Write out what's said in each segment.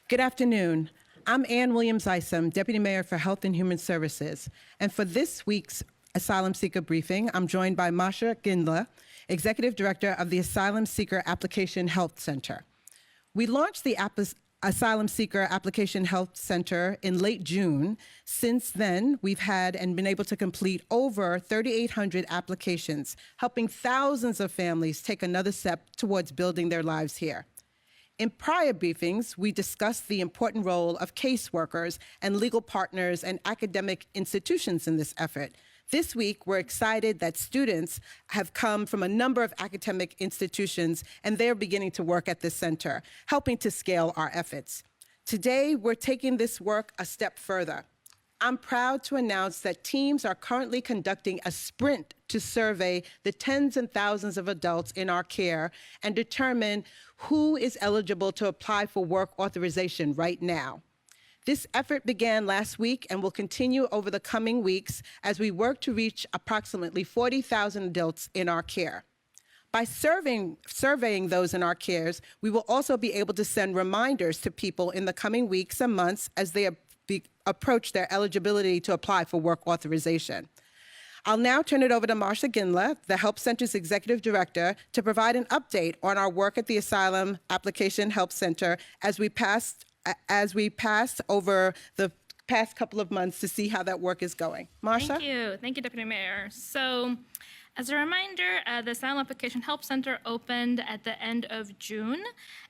Good afternoon. I'm Williams-Isom, Deputy Mayor for Health and Human Services. And for this week's Asylum Seeker Briefing, I'm joined by Masha Gindla, Executive Director of the Asylum Seeker Application Health Center. We launched the Asylum Seeker Application Health Center in late June. Since then, we've had and been able to complete over 3,800 applications, helping thousands of families take another step towards building their lives here. In prior briefings, we discussed the important role of caseworkers and legal partners and academic institutions in this effort. This week, we're excited that students have come from a number of academic institutions, and they're beginning to work at this center, helping to scale our efforts. Today, we're taking this work a step further. I'm proud to announce that teams are currently conducting a sprint to survey the tens and thousands of adults in our care and determine who is eligible to apply for work authorization right now. This effort began last week and will continue over the coming weeks as we work to reach approximately 40,000 adults in our care. By surveying those in our cares, we will also be able to send reminders to people in the coming weeks and months as they approach their eligibility to apply for work authorization. I'll now turn it over to Masha Gindla, the Help Center's Executive Director, to provide an update on our work at the Asylum Application Help Center as we passed over the past couple of months to see how that work is going. Masha? Thank you, Deputy Mayor. So, as a reminder, the Asylum Application Help Center opened at the end of June,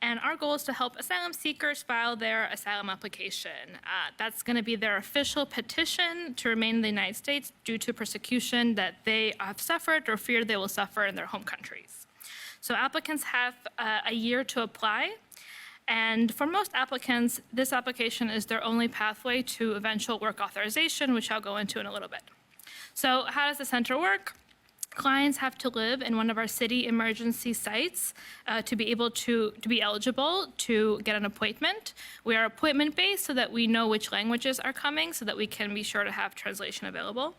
and our goal is to help asylum seekers file their asylum application. That's going to be their official petition to remain in the United States due to persecution that they have suffered or fear they will suffer in their home countries. So applicants have a year to apply, and for most applicants, this application is their only pathway to eventual work authorization, which I'll go into in a little bit. So how does the center work? Clients have to live in one of our city emergency sites to be able to be eligible to get an appointment. We are appointment-based so that we know which languages are coming so that we can be sure to have translation available.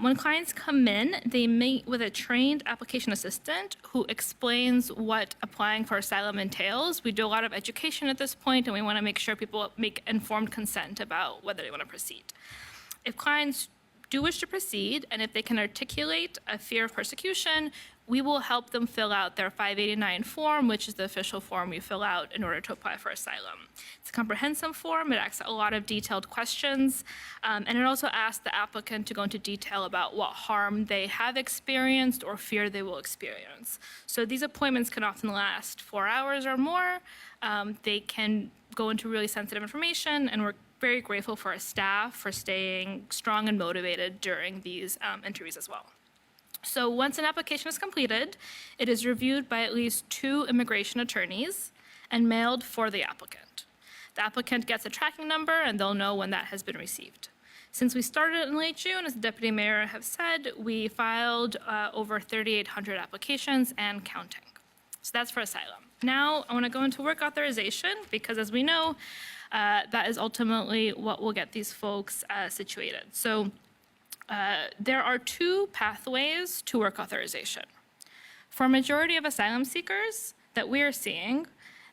When clients come in, they meet with a trained application assistant who explains what applying for asylum entails. We do a lot of education at this point, and we want to make sure people make informed consent about whether they want to proceed. If clients do wish to proceed, and if they can articulate a fear of persecution, we will help them fill out their 589 form, which is the official form you fill out in order to apply for asylum. It's a comprehensive form. It asks a lot of detailed questions, and it also asks the applicant to go into detail about what harm they have experienced or fear they will experience. So these appointments can often last 4 hours or more. They can go into really sensitive information, and we're very grateful for our staff for staying strong and motivated during these interviews as well. So once an application is completed, it is reviewed by at least 2 immigration attorneys and mailed for the applicant. The applicant gets a tracking number, and they'll know when that has been received. Since we started in late June, as the Deputy Mayor have said, we filed over 3,800 applications and counting. So that's for asylum. Now I want to go into work authorization because, as we know, that is ultimately what will get these folks situated. So there are 2 pathways to work authorization. For a majority of asylum seekers that we are seeing,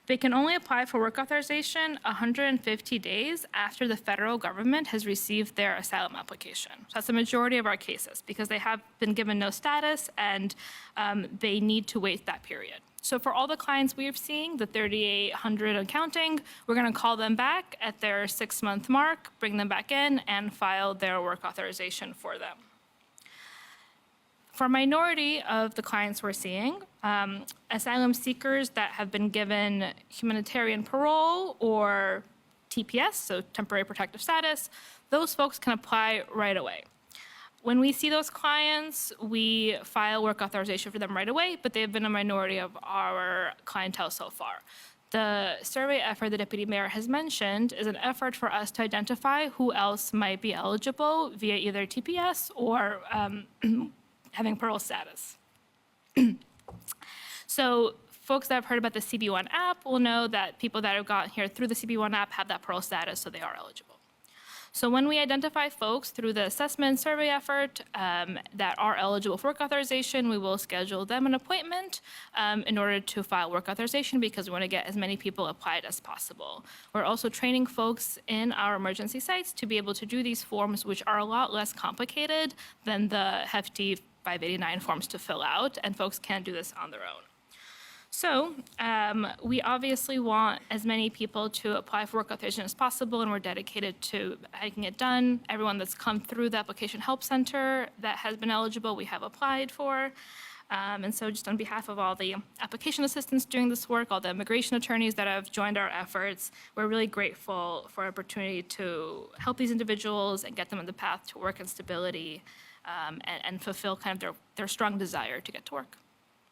they can only apply for work authorization 150 days after the federal government has received their asylum application. So that's the majority of our cases because they have been given no status and they need to wait that period. So for all the clients we are seeing, the 3,800 and counting, we're going to call them back at their 6-month mark, bring them back in, and file their work authorization for them. For a minority of the clients we're seeing, asylum seekers that have been given humanitarian parole or TPS, so temporary protective status, those folks can apply right away. When we see those clients, we file work authorization for them right away, but they've been a minority of our clientele so far. The survey effort the Deputy Mayor has mentioned is an effort for us to identify who else might be eligible via either TPS or having parole status. So folks that have heard about the CB1 app will know that people that have gotten here through the CB1 app have that parole status, so they are eligible. So when we identify folks through the assessment survey effort that are eligible for work authorization, we will schedule them an appointment in order to file work authorization because we want to get as many people applied as possible. We're also training folks in our emergency sites to be able to do these forms, which are a lot less complicated than the hefty 589 forms to fill out, and folks can't do this on their own. So we obviously want as many people to apply for work authorization as possible, and we're dedicated to making it done. Everyone that's come through the Application Help Center that has been eligible, we have applied for. And so just on behalf of all the application assistants doing this work, all the immigration attorneys that have joined our efforts, we're really grateful for our opportunity to help these individuals and get them on the path to work and stability and fulfill kind of their strong desire to get to work.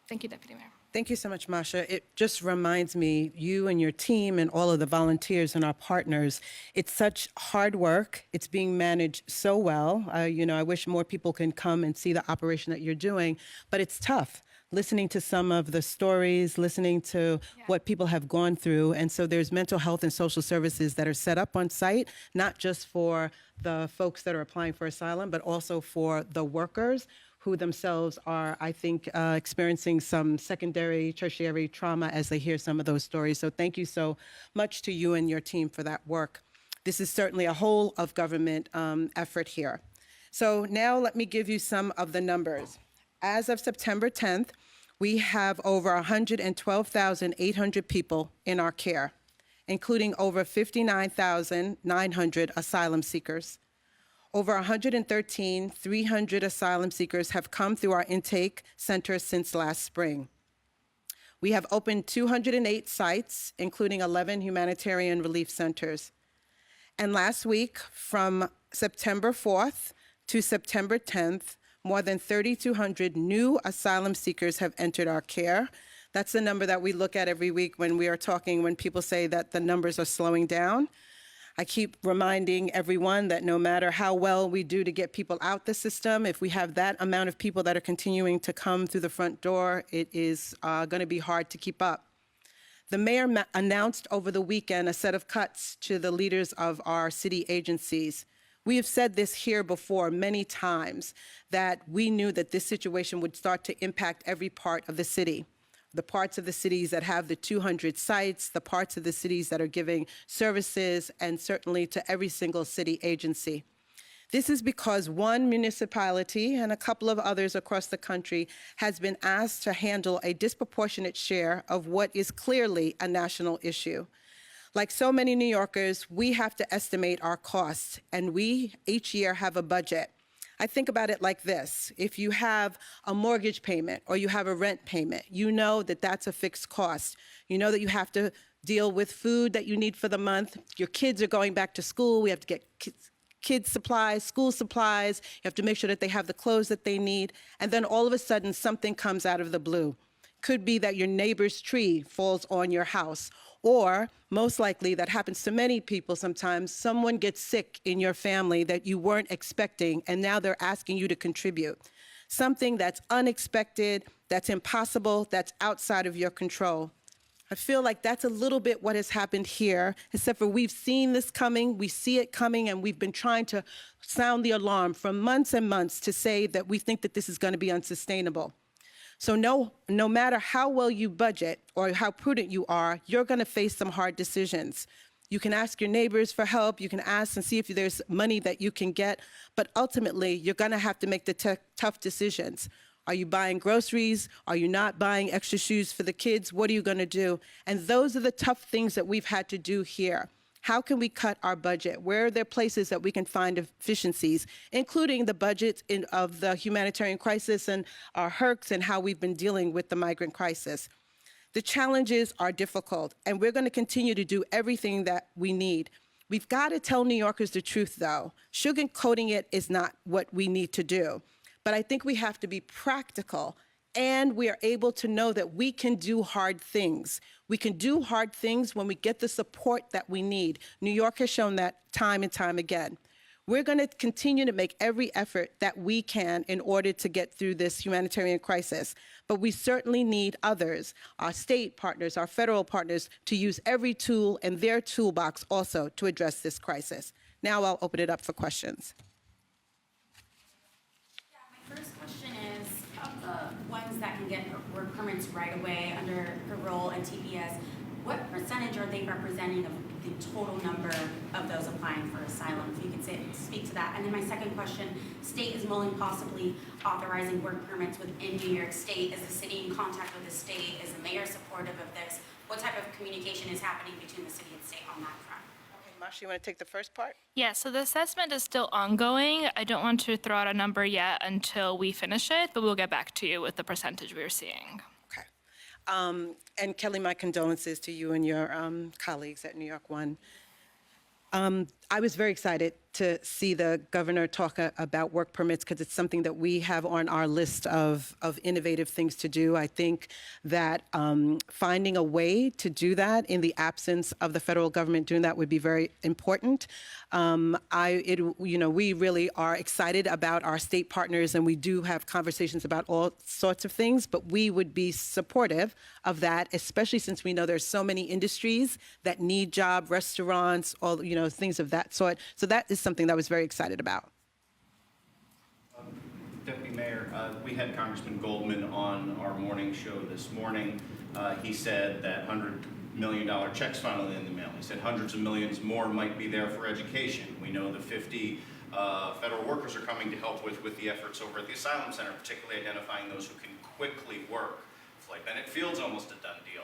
Thank you, Deputy Mayor. Thank you so much, Masha. It just reminds me, you and your team and all of the volunteers and our partners, it's such hard work. It's being managed so well. I wish more people can come and see the operation that you're doing, but it's tough. Listening to some of the stories, listening to what people have gone through. And so there's mental health and social services that are set up on site, not just for the folks that are applying for asylum, but also for the workers who themselves are, I think, experiencing some secondary, tertiary trauma as they hear some of those stories. So thank you so much to you and your team for that work. This is certainly a whole of government effort here. So now let me give you some of the numbers. As of September 10th, we have over 112,800 people in our care, including over 59,900 asylum seekers. Over 113,300 asylum seekers have come through our intake center since last spring. We have opened 208 sites, including 11 humanitarian relief centers. And last week, from September 4th to September 10th, more than 3,200 new asylum seekers have entered our care. That's the number that we look at every week when we are talking, when people say that the numbers are slowing down. I keep reminding everyone that no matter how well we do to get people out the system, if we have that amount of people that are continuing to come through the front door, it is going to be hard to keep up. The mayor announced over the weekend a set of cuts to the leaders of our city agencies. We have said this here before many times, that we knew that this situation would start to impact every part of the city. The parts of the cities that have the 200 sites, the parts of the cities that are giving services, and certainly to every single city agency. This is because one municipality and a couple of others across the country has been asked to handle a disproportionate share of what is clearly a national issue. Like so many New Yorkers, we have to estimate our costs, and we each year have a budget. I think about it like this. If you have a mortgage payment or you have a rent payment, you know that that's a fixed cost. You know that you have to deal with food that you need for the month. Your kids are going back to school. We have to get kids supplies, school supplies. You have to make sure that they have the clothes that they need. And then all of a sudden, something comes out of the blue. Could be that your neighbor's tree falls on your house. Or, most likely, that happens to many people sometimes, someone gets sick in your family that you weren't expecting, and now they're asking you to contribute. Something that's unexpected, that's impossible, that's outside of your control. I feel like that's a little bit what has happened here, except for we've seen this coming, we see it coming, and we've been trying to sound the alarm for months and months to say that we think that this is going to be unsustainable. So no matter how well you budget or how prudent you are, you're going to face some hard decisions. You can ask your neighbors for help. You can ask and see if there's money that you can get. But ultimately, you're going to have to make the tough decisions. Are you buying groceries? Are you not buying extra shoes for the kids? What are you going to do? And those are the tough things that we've had to do here. How can we cut our budget? Where are there places that we can find efficiencies, including the budget of the humanitarian crisis and our HERCs and how we've been dealing with the migrant crisis? The challenges are difficult, and we're going to continue to do everything that we need. We've got to tell New Yorkers the truth, though. Sugarcoating it is not what we need to do. But I think we have to be practical, and we are able to know that we can do hard things. We can do hard things when we get the support that we need. New York has shown that time and time again. We're going to continue to make every effort that we can in order to get through this humanitarian crisis. But we certainly need others, our state partners, our federal partners, to use every tool in their toolbox also to address this crisis. Now I'll open it up for questions. My first question is, of the ones that can get work permits right away under parole and TPS, what percentage are they representing of the total number of those applying for asylum? If you could speak to that. And then my second question, state is mulling possibly authorizing work permits within New York State. Is the city in contact with the state? Is the mayor supportive of this? What type of communication is happening between the city and state on that front? Okay, Masha, you want to take the first part? Yeah, so the assessment is still ongoing. I don't want to throw out a number yet until we finish it, but we'll get back to you with the percentage we're seeing. Okay. And Kelly, my condolences to you and your colleagues at New York One. I was very excited to see the governor talk about work permits because it's something that we have on our list of innovative things to do. I think that finding a way to do that in the absence of the federal government doing that would be very important. We really are excited about our state partners, and we do have conversations about all sorts of things, but we would be supportive of that, especially since we know there's so many industries that need jobs, restaurants, all, things of that sort. So that is something that I was very excited about. Deputy Mayor, we had Congressman Goldman on our morning show this morning. He said that $100 million checks finally in the mail. He said hundreds of millions more might be there for education. We know the 50 federal workers are coming to help with the efforts over at the Asylum Center, particularly identifying those who can quickly work. Like Bennett Field's almost a done deal.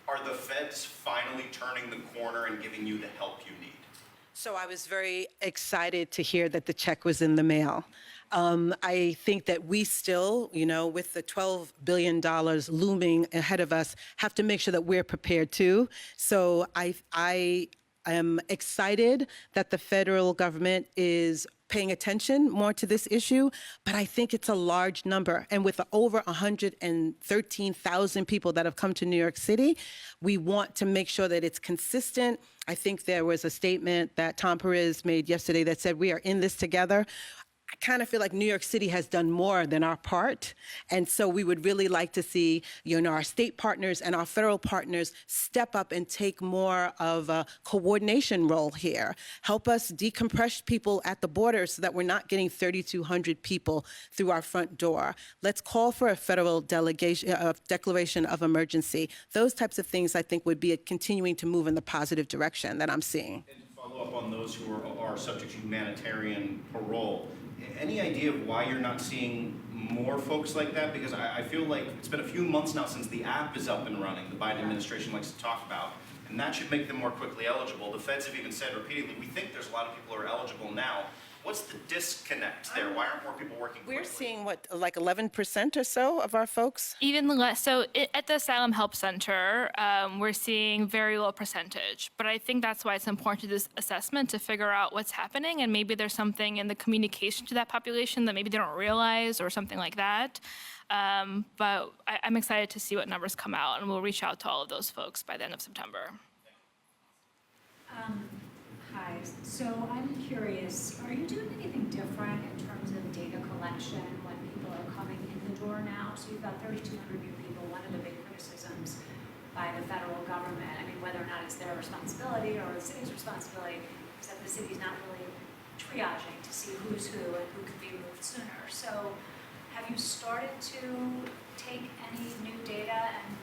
Are the feds finally turning the corner and giving you the help you need? So I was very excited to hear that the check was in the mail. I think that we still, with the $12 billion looming ahead of us, have to make sure that we're prepared too. So I am excited that the federal government is paying attention more to this issue, but I think it's a large number. And with over 113,000 people that have come to New York City, we want to make sure that it's consistent. I think there was a statement that Tom Perez made yesterday that said, we are in this together. I kind of feel like New York City has done more than our part. And so we would really like to see, our state partners and our federal partners step up and take more of a coordination role here. Help us decompress people at the border so that we're not getting 3,200 people through our front door. Let's call for a federal declaration of emergency. Those types of things, I think, would be continuing to move in the positive direction that I'm seeing. And to follow up on those who are subject to humanitarian parole, any idea of why you're not seeing more folks like that? Because I feel like it's been a few months now since the app is up and running, the Biden administration likes to talk about, and that should make them more quickly eligible. The feds have even said repeatedly, we think there's a lot of people who are eligible now. What's the disconnect there? Why aren't more people working quickly? We're seeing, like 11% or so of our folks? Even less. So at the Asylum Help Center, we're seeing very low percentage. But I think that's why it's important to this assessment to figure out what's happening, and maybe there's something in the communication to that population that maybe they don't realize or something like that. But I'm excited to see what numbers come out, and we'll reach out to all of those folks by the end of September. Hi, so I'm curious, are you doing anything different in terms of data collection when people are coming in the door now? So you've got 3,200 new people. One of the big criticisms by the federal government, whether or not it's their responsibility or the city's responsibility, is that the city's not really triaging to see who's who and who could be moved sooner. So have you started to take any new data and,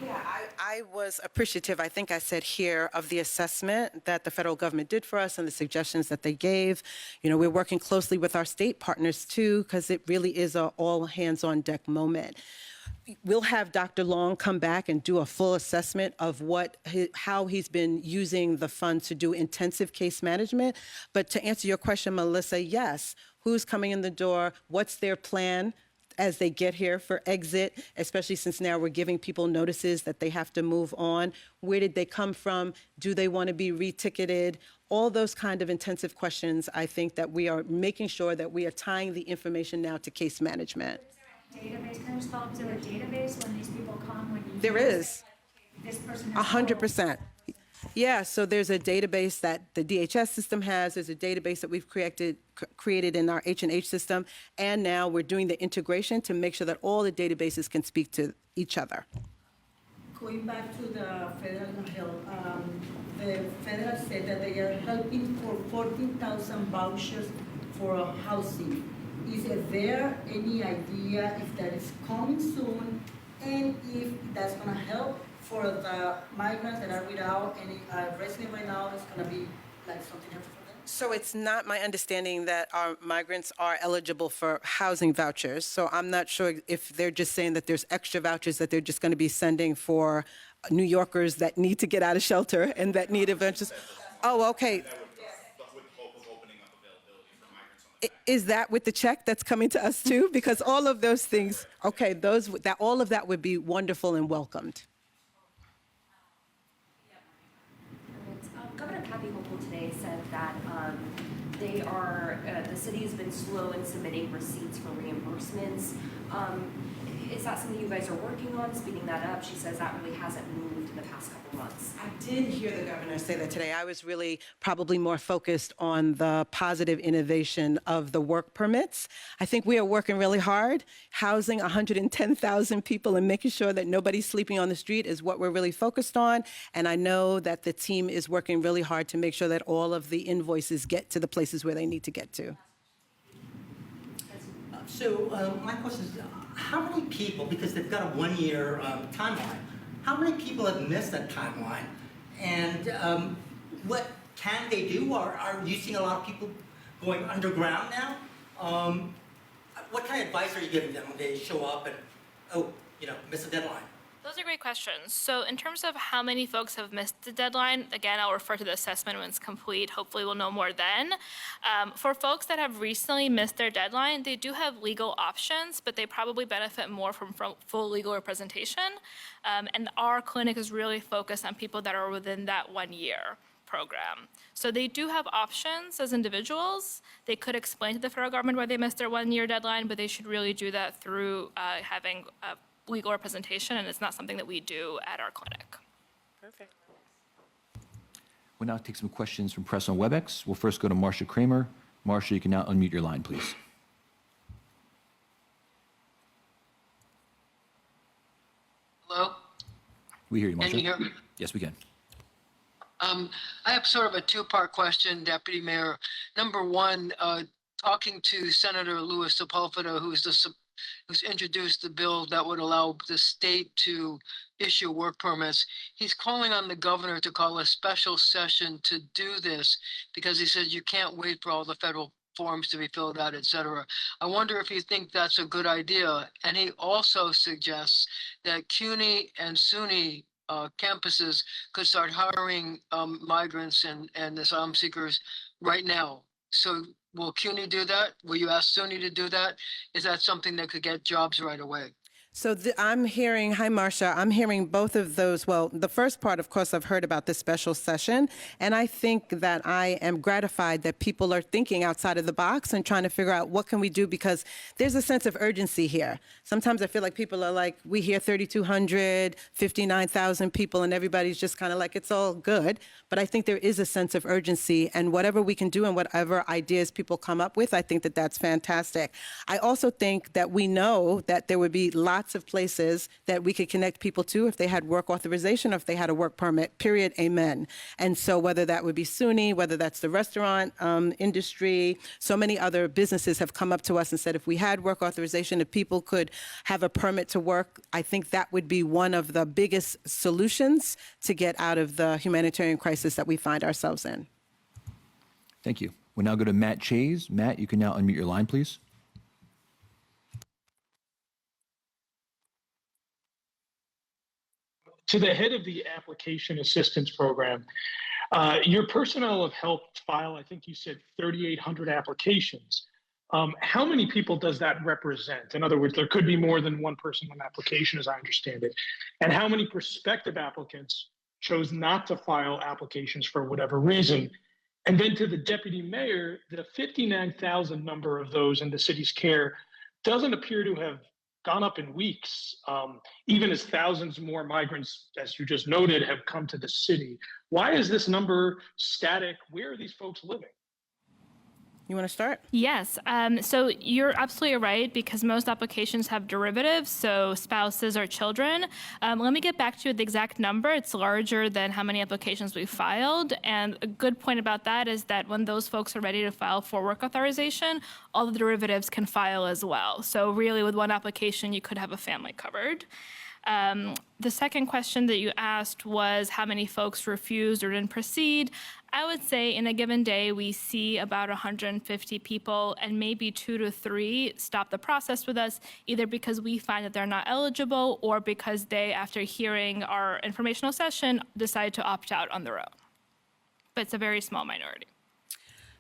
Yeah, I was appreciative, I think I said here, of the assessment that the federal government did for us and the suggestions that they gave. We're working closely with our state partners too, because it really is an all hands on deck moment. We'll have Dr. Long come back and do a full assessment of how he's been using the fund to do intensive case management. But to answer your question, Melissa, yes, who's coming in the door? What's their plan as they get here for exit, especially since now we're giving people notices that they have to move on? Where did they come from? Do they want to be reticketed? All those kind of intensive questions, I think that we are making sure that we are tying the information now to case management. database? Can I just follow up? Is there a database when these people come? When you There is. This person has 100%. Yeah, so there's a database that the DHS system has. There's a database that we've created in our H&H system. And now we're doing the integration to make sure that all the databases can speak to each other. Going back to the federal help, the federal said that they are helping for 14,000 vouchers for housing. Is there any idea if that is coming soon, and if that's gonna help for the migrants that are without any resident right now? It's gonna be like something helpful for them? So it's not my understanding that our migrants are eligible for housing vouchers. So I'm not sure if they're just saying that there's extra vouchers that they're just going to be sending for New Yorkers that need to get out of shelter and that need vouchers. Oh, okay. With hope of opening up availability for migrants on the Is that with the check that's coming to us too? Because all of those things, okay, all of that would be wonderful and welcomed. Governor Kathy Hochul today said that the city has been slow in submitting receipts for reimbursements. Is that something you guys are working on, speeding that up? She says that really hasn't moved in the past couple months. I did hear the governor say that today. I was really probably more focused on the positive innovation of the work permits. I think we are working really hard. Housing 110,000 people and making sure that nobody's sleeping on the street is what we're really focused on. And I know that the team is working really hard to make sure that all of the invoices get to the places where they need to get to. So my question is, how many people, because they've got a one-year timeline, how many people have missed that timeline? And what can they do? Are you seeing a lot of people going underground now? What kind of advice are you giving them when they show up and, miss a deadline? Those are great questions. So in terms of how many folks have missed the deadline, again, I'll refer to the assessment when it's complete. Hopefully we'll know more then. For folks that have recently missed their deadline, they do have legal options, but they probably benefit more from full legal representation. And our clinic is really focused on people that are within that 1 year program. So they do have options as individuals. They could explain to the federal government why they missed their 1 year deadline, but they should really do that through having legal representation, and it's not something that we do at our clinic. Perfect. We'll now take some questions from press on WebEx. We'll first go to Marcia Kramer. Marcia, you can now unmute your line, please. Hello? We hear you, Marcia. Can you hear me? Yes, we can. I have sort of a two-part question, Deputy Mayor. Number one, talking to Senator Louis Sepulveda, who's introduced the bill that would allow the state to issue work permits. He's calling on the governor to call a special session to do this because he says you can't wait for all the federal forms to be filled out, et cetera. I wonder if you think that's a good idea. And he also suggests that CUNY and SUNY campuses could start hiring migrants and asylum seekers right now. So will CUNY do that? Will you ask SUNY to do that? Is that something that could get jobs right away? So I'm hearing, hi, Marcia, I'm hearing both of those. Well, the first part, of course, I've heard about this special session, and I think that I am gratified that people are thinking outside of the box and trying to figure out what can we do, because there's a sense of urgency here. Sometimes I feel like people are like, we hear 3,200, 59,000 people, and everybody's just kind of like, it's all good. But I think there is a sense of urgency, and whatever we can do and whatever ideas people come up with, I think that that's fantastic. I also think that we know that there would be lots of places that we could connect people to if they had work authorization or if they had a work permit, period, amen. And so whether that would be SUNY, whether that's the restaurant industry, so many other businesses have come up to us and said if we had work authorization, if people could have a permit to work, I think that would be one of the biggest solutions to get out of the humanitarian crisis that we find ourselves in. Thank you. We'll now go to Matt Chase. Matt, you can now unmute your line, please. To the head of the application assistance program, your personnel have helped file, I think you said 3,800 applications. How many people does that represent? In other words, there could be more than one person on an application, as I understand it. And how many prospective applicants chose not to file applications for whatever reason? And then to the deputy mayor, the 59,000 number of those in the city's care doesn't appear to have gone up in weeks, even as thousands more migrants, as you just noted, have come to the city. Why is this number static? Where are these folks living? You want to start? Yes. So you're absolutely right because most applications have derivatives, so spouses or children. Let me get back to you with the exact number. It's larger than how many applications we filed. And a good point about that is that when those folks are ready to file for work authorization, all the derivatives can file as well. So really, with one application, you could have a family covered. The second question that you asked was how many folks refused or didn't proceed. I would say in a given day, we see about 150 people and maybe 2 to 3 stop the process with us, either because we find that they're not eligible or because they, after hearing our informational session, decide to opt out on their own. But it's a very small minority.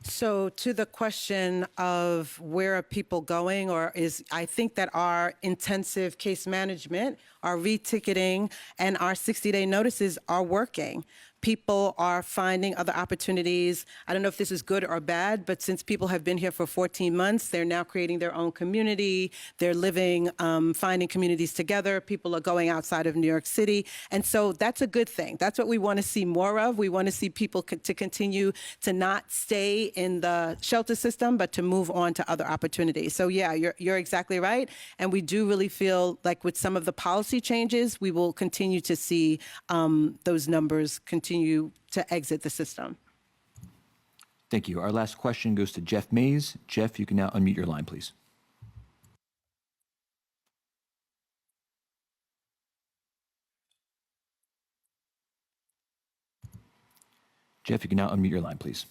So to the question of where are people going, I think that our intensive case management, our reticketing, and our 60-day notices are working. People are finding other opportunities. I don't know if this is good or bad, but since people have been here for 14 months, they're now creating their own community. They're living, finding communities together. People are going outside of New York City. And so that's a good thing. That's what we want to see more of. We want to see people to continue to not stay in the shelter system, but to move on to other opportunities. So yeah, you're exactly right. And we do really feel like with some of the policy changes, we will continue to see those numbers continue to exit the system. Thank you. Our last question goes to Jeff Mays. Jeff, you can now unmute your line, please. Jeff, you can now unmute your line, please.